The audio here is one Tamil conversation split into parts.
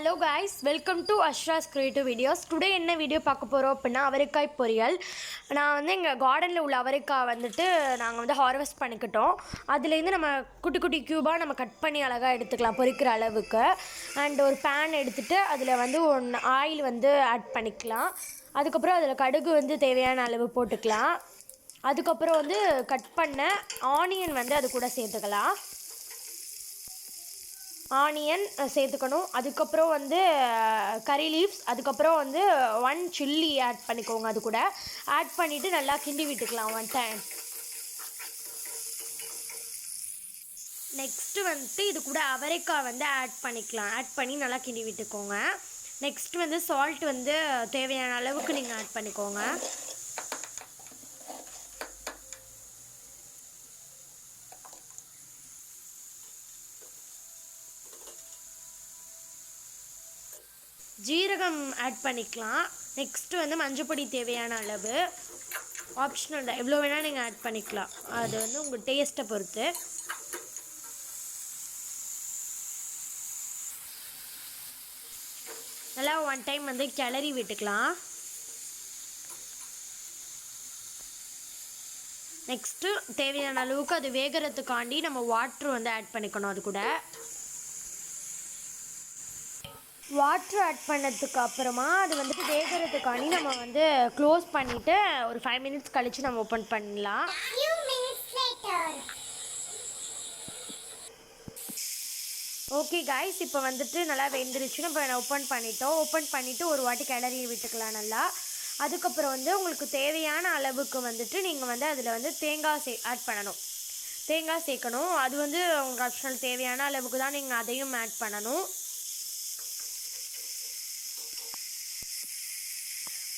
ஹலோ கைஸ், வெல்கம் டு அஷ்ராஸ் கிரியேட்டிவ் வீடியோஸ். டுடே என்ன வீடியோ பார்க்க போகிறோம் அப்படின்னா அவரைக்காய் பொரியல். நான் வந்து எங்கள் கார்டனில் உள்ள அவரைக்காய் வந்துட்டு நாங்கள் வந்து ஹார்வெஸ்ட் பண்ணிக்கிட்டோம். அதுலேருந்து நம்ம குட்டி குட்டி க்யூபாக நம்ம கட் பண்ணி அழகாக எடுத்துக்கலாம் பொரிக்கிற அளவுக்கு. அண்ட் ஒரு பேன் எடுத்துகிட்டு அதில் வந்து ஆயில் வந்து ஆட் பண்ணிக்கலாம். அதுக்கப்புறம் அதில் கடுகு வந்து தேவையான அளவு போட்டுக்கலாம். அதுக்கப்புறம் வந்து கட் பண்ண ஆனியன் வந்து அது கூட சேர்த்துக்கலாம். ஆனியன் சேர்த்துக்கணும். அதுக்கப்புறம் வந்து கறி லீவ்ஸ், அதுக்கப்புறம் வந்து 1 சில்லி ஆட் பண்ணிக்கோங்க. அது கூட ஆட் பண்ணிவிட்டு நல்லா கிண்டி விட்டுக்கலாம் 1 டைம். நெக்ஸ்ட்டு வந்துட்டு இது கூட அவரைக்காய் வந்து ஆட் பண்ணிக்கலாம். ஆட் பண்ணி நல்லா கிண்டி விட்டுக்கோங்க. நெக்ஸ்ட் வந்து சால்ட் வந்து தேவையான அளவுக்கு நீங்கள் ஆட் பண்ணிக்கோங்க. ஜீரகம் ஆட் பண்ணிக்கலாம். நெக்ஸ்ட்டு வந்து மஞ்சப்பொடி தேவையான அளவு, ஆப்ஷனல் தான், எவ்வளோ வேணால் நீங்கள் ஆட் பண்ணிக்கலாம். அது வந்து உங்கள் டேஸ்ட்டை பொறுத்து. நல்லா 1 டைம் வந்து கிளறி விட்டுக்கலாம். நெக்ஸ்ட்டு தேவையான அளவுக்கு அது வேகிறதுக்காண்டி நம்ம வாட்ரு வந்து ஆட் பண்ணிக்கணும். அது கூட வாட்ரு ஆட் பண்ணதுக்கு அப்புறமா அது வந்துட்டு வேகிறதுக்காண்டி நம்ம வந்து க்ளோஸ் பண்ணிவிட்டு ஒரு 5 மினிட்ஸ் கழித்து நம்ம ஓப்பன் பண்ணலாம். ஓகே கைஸ், இப்போ வந்துட்டு நல்லா வெந்துருச்சுன்னு இப்போ ஓப்பன் பண்ணிட்டோம். ஓப்பன் பண்ணிவிட்டு ஒரு வாட்டி கிளறி விட்டுக்கலாம் நல்லா. அதுக்கப்புறம் வந்து உங்களுக்கு தேவையான அளவுக்கு வந்துட்டு நீங்கள் வந்து அதில் வந்து தேங்காய் ஆட் பண்ணணும். தேங்காய் சேர்க்கணும். அது வந்து உங்களுக்கு ஆப்ஷனல், தேவையான அளவுக்கு தான் நீங்கள் அதையும் ஆட் பண்ணணும்.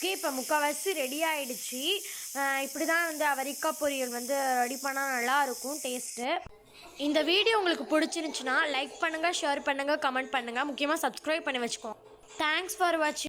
ஓகே, இப்போ முக்கால்வாசி ரெடி ஆகிடுச்சு. இப்படி தான் வந்து அவரைக்காய் பொரியல் வந்து ரெடி பண்ணால் நல்லாயிருக்கும் டேஸ்ட்டு. இந்த வீடியோ உங்களுக்கு பிடிச்சிருந்துச்சுன்னா லைக் பண்ணுங்கள், ஷேர் பண்ணுங்கள், கமெண்ட் பண்ணுங்கள். முக்கியமாக சப்ஸ்கிரைப் பண்ணி வச்சுக்கோங்க. தேங்க்ஸ் ஃபார் வாட்சிங்.